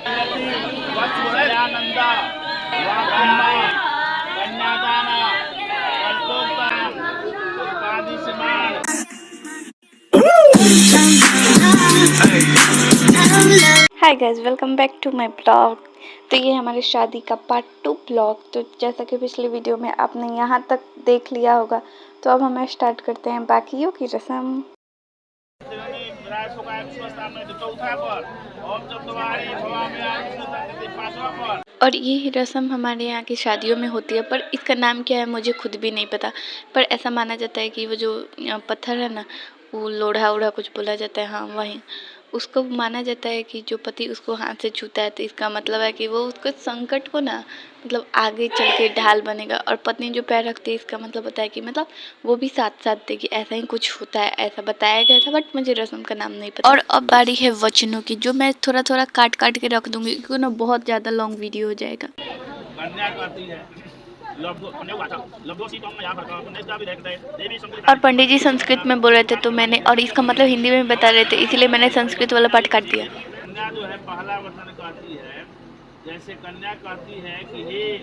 वत्सलानंदा वाकम्मा कन्यादान कल्पोक्तम उपादिशमान। Hi guys, welcome back to my blog. तो ये हमारे शादी का पार्ट 2 ब्लॉग। तो जैसा कि पिछली वीडियो में आपने यहाँ तक देख लिया होगा, तो अब हमें स्टार्ट करते हैं बाकियों की रस्म। और ये रस्म हमारे यहाँ की शादियों में होती है, पर इसका नाम क्या है मुझे खुद भी नहीं पता। पर ऐसा माना जाता है कि वो जो पत्थर है ना, वो लोढ़ा ओढ़ा कुछ बोला जाता है, हाँ वही, उसको माना जाता है कि जो पति उसको हाथ से छूता है तो इसका मतलब है कि वो उसको संकट को ना, मतलब आगे चल के ढाल बनेगा। और पत्नी जो पैर रखती है, इसका मतलब होता है कि मतलब वो भी साथ साथ देगी। ऐसा ही कुछ होता है, ऐसा बताया गया था, बट मुझे रस्म का नाम नहीं पता। और अब बारी है वचनों की, जो मैं थोड़ा थोड़ा काट काट के रख दूंगी क्योंकि ना बहुत ज़्यादा लॉन्ग वीडियो हो जाएगा। और पंडित जी संस्कृत में बोल रहे थे, तो मैंने, और इसका मतलब हिंदी में बता रहे थे, इसीलिए मैंने संस्कृत वाला पार्ट काट दिया। कन्या जो है पहला वचन कहती है, जैसे कन्या कहती है कि हे,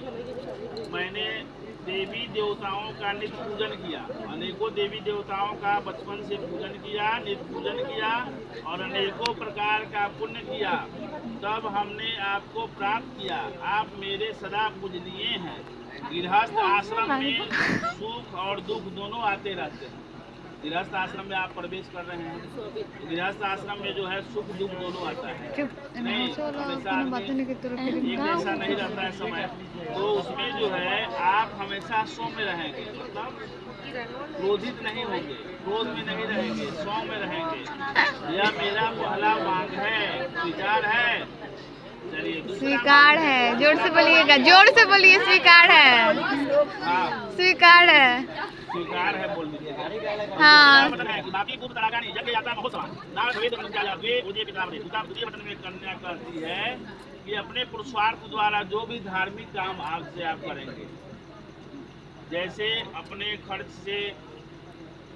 मैंने देवी देवताओं का नित्य पूजन किया, अनेकों देवी देवताओं का बचपन से पूजन किया, नित्य पूजन किया और अनेकों प्रकार का पुण्य किया, तब हमने आपको प्राप्त किया। आप मेरे सदा पूजनीय हैं। गृहस्थ आश्रम में सुख और दुख दोनों आते रहते हैं। गृहस्थ आश्रम में आप प्रवेश कर रहे हैं, गृहस्थ आश्रम में जो है सुख दुख दोनों आता है, नहीं हमेशा एक जैसा नहीं रहता है समय। तो उसमें जो है आप हमेशा सौम्य रहेंगे, मतलब क्रोधित नहीं होंगे, क्रोध में नहीं रहेंगे, सौम्य रहेंगे। यह मेरा पहला मांग है, विचार है। चलिए, स्वीकार है। जोर से बोलिएगा, जोर से बोलिए। स्वीकार है, स्वीकार है, स्वीकार है बोल दीजिए। हाँ। बाकी पूर्व तलाका नहीं, जग जाता बहुत समान ना द्वेद बन जाया द्वे उदय पिता बने। दूसरे वचन में कन्या कहती है कि अपने पुरुषार्थ द्वारा जो भी धार्मिक काम आज से आप करेंगे, जैसे अपने खर्च से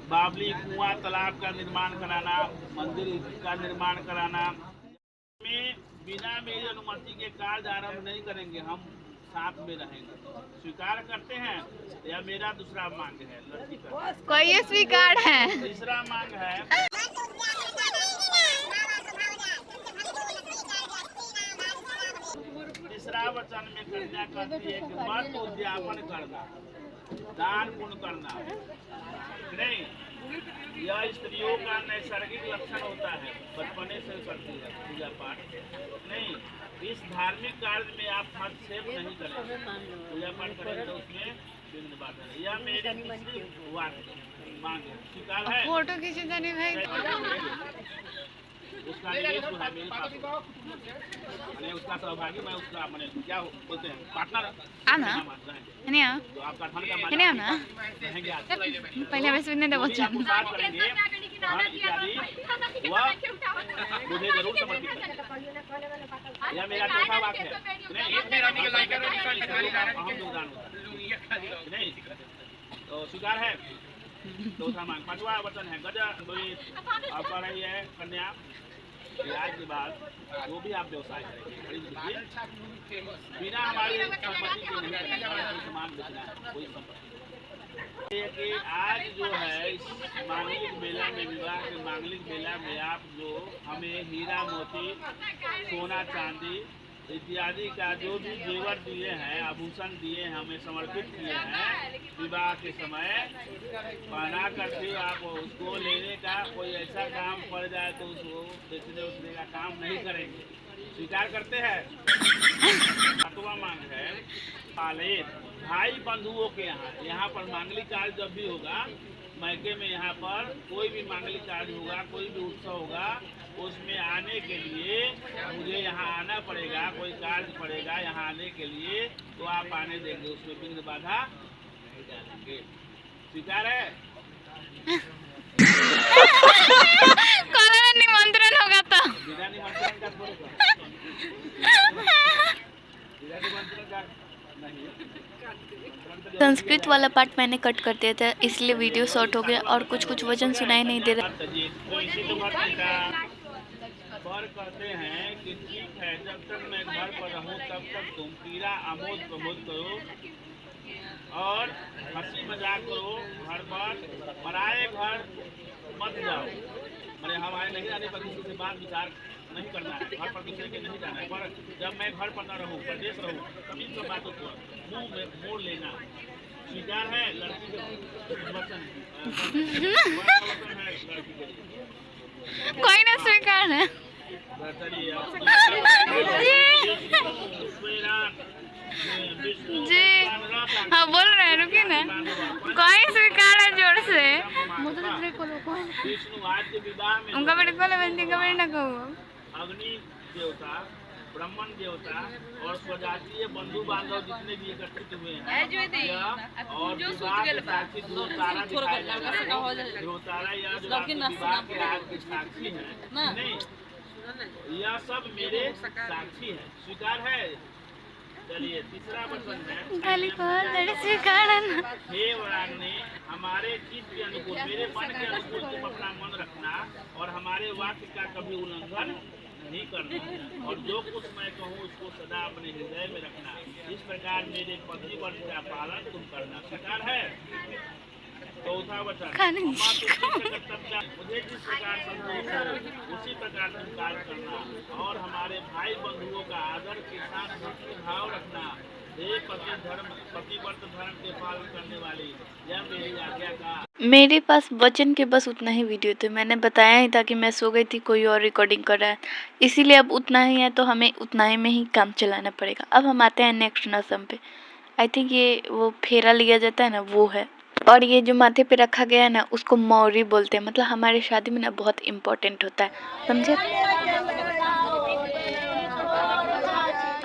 बावली, कुआं, तालाब का निर्माण कराना, मंदिर का निर्माण कराना, में बिना मेरी अनुमति के कार्य आरंभ नहीं करेंगे, हम साथ में रहेंगे। स्वीकार करते हैं। यह मेरा दूसरा मांग है, लड़की का। कोई ये स्वीकार है। तीसरा मांग है, तीसरा वचन में कन्या कहती है कि मत उद्यापन करना, दान पुण्य करना नहीं। यह स्त्रियों का नैसर्गिक लक्षण होता है, बचपने से करती है पूजा पाठ नहीं। इस धार्मिक कार्य में आप हस्तक्षेप नहीं करेंगे, पूजा पाठ करेंगे तो उसमें विघ्न बाधा है। यह मेरी तीसरी मांग है, स्वीकार है। फोटो खींचे जाने भाई। उसका निवेश जो है मेरे पास, मैंने उसका सहभागी, मैं उसका मैंने क्या बोलते हैं पार्टनर आना नहीं आ तो आप कारखाने का नहीं आना रहेंगे। आज पहले हमें सुनने दो बच्चा। आप करेंगे धन इत्यादि वह मुझे जरूर समर्पित है। यह मेरा चौथा वाक्य है, नहीं अहम योगदान होता है नहीं, तो स्वीकार है। चौथा मांग। पांचवा वचन है गज आप कह रही है कन्या, आज के बाद वो भी आप व्यवसाय करेंगे, बिना हमारी सम्मति के नहीं करेंगे, सामान बेचना है कोई संपत्ति। कि आज जो है इस मांगलिक मेला में, विवाह के मांगलिक मेला में आप जो हमें हीरा मोती, सोना चांदी इत्यादि का जो भी जेवर दिए हैं, आभूषण दिए हैं, हमें समर्पित किए हैं विवाह के समय, पहना करके आप उसको लेने का कोई ऐसा काम पड़ जाए तो उसको बेचने उठने का काम नहीं करेंगे। स्वीकार करते हैं। सातवां मांग है पालेत भाई बंधुओं के यहाँ पर मांगलिक कार्य जब भी होगा, मैके में यहाँ पर कोई भी मांगलिक कार्य होगा, कोई भी उत्सव होगा, उसमें आने के लिए मुझे यहाँ आना पड़ेगा, कोई कार्य पड़ेगा यहाँ आने के लिए, तो आप आने देंगे, उसमें विघ्न बाधा नहीं डालेंगे। स्वीकार है। निमंत्रण होगा तो बिना निमंत्रण का बिना निमंत्रण का नहीं। संस्कृत वाला पार्ट मैंने कट कर दिया था, इसलिए वीडियो शॉर्ट हो गया और कुछ कुछ वचन सुनाई नहीं दे रहा। पर कहते हैं कि ठीक है, जब तक मैं घर पर रहूं तब तक तुम पीरा आमोद प्रमोद करो और हंसी मजाक करो, घर पर पराए घर मत जाओ। मैंने हमारे नहीं रहने पर किसी से बात विचार नहीं करना है, घर पर दूसरे के नहीं जाना है। पर जब मैं घर पर न रहूं, प्रदेश रहूं, तब इन सब बातों को मुंह में मोड़ लेना स्वीकार है। लड़की के वचन है लड़की के लिए, कोई ना स्वीकार है। जी हाँ बोल रहे हैं, रुकिए ना, कोई स्वीकार है जोर से। विष्णु आद्य विवाह में उनका बेटे को लेवंती का बेटे ना कहूँ। अग्नि देवता, ब्राह्मण देवता और स्वजातीय बंधु बांधव जितने भी एकत्रित हुए हैं और विवाह के साक्षी ध्रुवतारा दिखाया जाता है। ध्रुवतारा या जो विवाह के आज के साक्षी है, नहीं यह सब मेरे साक्षी है, स्वीकार है। चलिए तीसरा वचन है, स्वीकार है ना। हे वराग्नि, हमारे चित्त के अनुकूल, मेरे मन के अनुकूल तुम अपना मन रखना और हमारे वाक्य का कभी उल्लंघन नहीं करना और जो कुछ मैं कहूँ उसको सदा अपने हृदय में रखना। इस प्रकार मेरे पति वर्ष का पालन तुम करना, स्वीकार है। चौथा वचन, मुझे जिस प्रकार संतोष हो उसी प्रकार तुम कार्य करना और हमारे भाई बंधुओं का आदर के साथ भक्ति भाव रखना। हे पतिव्रत धर्म के पालन करने वाली, यह मेरी आज्ञा का। मेरे पास वचन के बस उतना ही वीडियो थे, मैंने बताया ही था कि मैं सो गई थी, कोई और रिकॉर्डिंग कर रहा है, इसीलिए अब उतना ही है तो हमें उतना ही में ही काम चलाना पड़ेगा। अब हम आते हैं नेक्स्ट रस्म पे। आई थिंक ये वो फेरा लिया जाता है ना, वो है। और ये जो माथे पे रखा गया है ना, उसको मौरी बोलते हैं। मतलब हमारे शादी में ना बहुत इम्पोर्टेंट होता है, समझे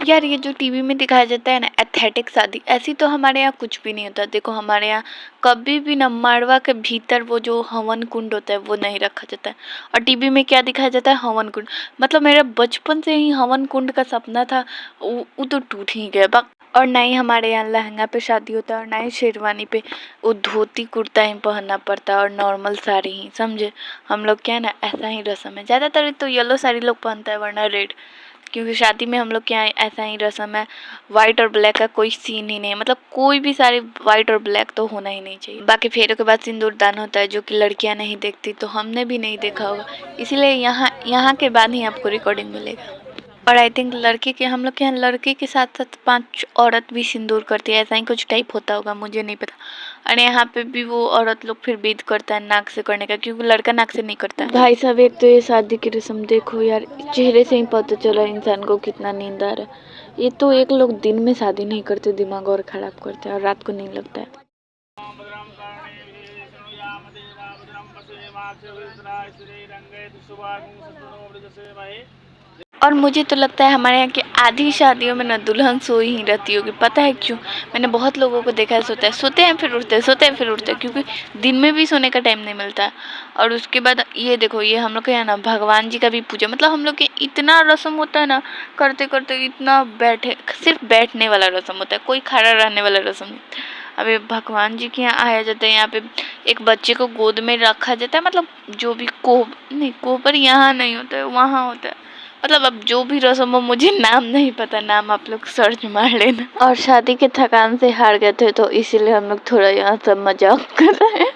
यार। ये जो टीवी में दिखाया जाता है ना एस्थेटिक शादी, ऐसी तो हमारे यहाँ कुछ भी नहीं होता। देखो हमारे यहाँ कभी भी ना मड़वा के भीतर वो जो हवन कुंड होता है वो नहीं रखा जाता है। और टीवी में क्या दिखाया जाता है, हवन कुंड। मतलब मेरा बचपन से ही हवन कुंड का सपना था, वो तो टूट ही गया। और ना ही हमारे यहाँ लहंगा पे शादी होता है और ना ही शेरवानी पे, वो धोती कुर्ता ही पहनना पड़ता है और नॉर्मल साड़ी ही, समझे। हम लोग क्या है ना, ऐसा ही रस्म है। ज़्यादातर तो येलो साड़ी लोग पहनता है वरना रेड, क्योंकि शादी में हम लोग के यहाँ ऐसा ही रस्म है। वाइट और ब्लैक का कोई सीन ही नहीं है, मतलब कोई भी साड़ी वाइट और ब्लैक तो होना ही नहीं चाहिए। बाकी फेरों के बाद सिंदूर दान होता है, जो कि लड़कियां नहीं देखती, तो हमने भी नहीं देखा होगा, इसीलिए यहाँ के बाद ही आपको रिकॉर्डिंग मिलेगा। और आई थिंक लड़के के, हम लोग के यहाँ लड़के के साथ साथ 5 औरत भी सिंदूर करती है, ऐसा ही कुछ टाइप होता होगा, मुझे नहीं पता। और यहाँ पे भी वो औरत लोग फिर विध करता है नाक से करने का, क्योंकि लड़का नाक से नहीं करता है। भाई साहब, एक तो ये शादी की रस्म देखो यार, चेहरे से ही पता चला इंसान को कितना नींद आ रहा है। ये तो एक लोग दिन में शादी नहीं करते, दिमाग और खराब करते हैं, और रात को नहीं लगता है। और मुझे तो लगता है हमारे यहाँ की आधी शादियों में ना दुल्हन सोई ही रहती होगी। पता है क्यों? मैंने बहुत लोगों को देखा है, सोते हैं फिर उठते हैं, सोते हैं फिर उठते हैं, क्योंकि दिन में भी सोने का टाइम नहीं मिलता है। और उसके बाद ये देखो, ये हम लोग के यहाँ ना भगवान जी का भी पूजा, मतलब हम लोग के इतना रस्म होता है ना, करते करते इतना सिर्फ बैठने वाला रस्म होता है, कोई खड़ा रहने वाला रस्म नहीं। अभी भगवान जी के यहाँ आया जाता है, यहाँ पे एक बच्चे को गोद में रखा जाता है, मतलब जो भी कोपर यहाँ नहीं होता है, वहाँ होता है। मतलब अब जो भी रस्म हो, मुझे नाम नहीं पता, नाम आप लोग सर्च मार लेना। और शादी के थकान से हार गए थे, तो इसीलिए हम लोग थोड़ा यहाँ सब मजाक कर रहे हैं,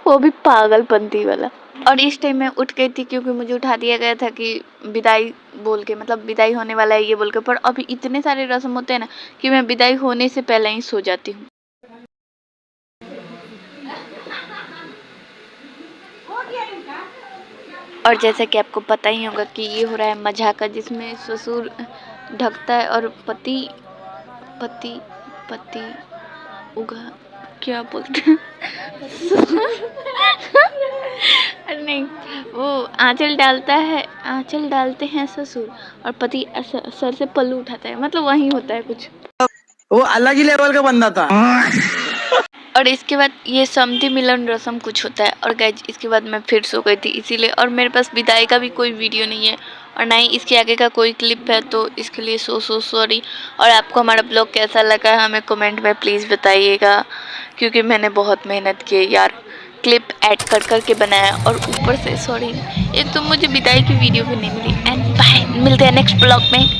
वो भी पागलपंती वाला। और इस टाइम मैं उठ गई थी, क्योंकि मुझे उठा दिया गया था कि विदाई बोल के, मतलब विदाई होने वाला है ये बोल के। पर अभी इतने सारे रस्म होते हैं ना कि मैं विदाई होने से पहले ही सो जाती हूँ। और जैसा कि आपको पता ही होगा कि ये हो रहा है मजाका, जिसमें ससुर ढकता है और पति उगा, क्या बोलते हैं अरे नहीं, वो आंचल डालते हैं ससुर, और पति सर से पल्लू उठाता है, मतलब वही होता है कुछ, वो अलग ही लेवल का बंदा था। और इसके बाद ये समधि मिलन रस्म कुछ होता है। और गाइज इसके बाद मैं फिर सो गई थी, इसीलिए। और मेरे पास विदाई का भी कोई वीडियो नहीं है और ना ही इसके आगे का कोई क्लिप है, तो इसके लिए सो सॉरी। और आपको हमारा ब्लॉग कैसा लगा हमें कमेंट में प्लीज़ बताइएगा, क्योंकि मैंने बहुत मेहनत की है यार। क्लिप ऐड कर करके बनाया और ऊपर से सॉरी एक तो मुझे विदाई की वीडियो भी नहीं मिली। एंड बाय, मिलते हैं नेक्स्ट ब्लॉग में।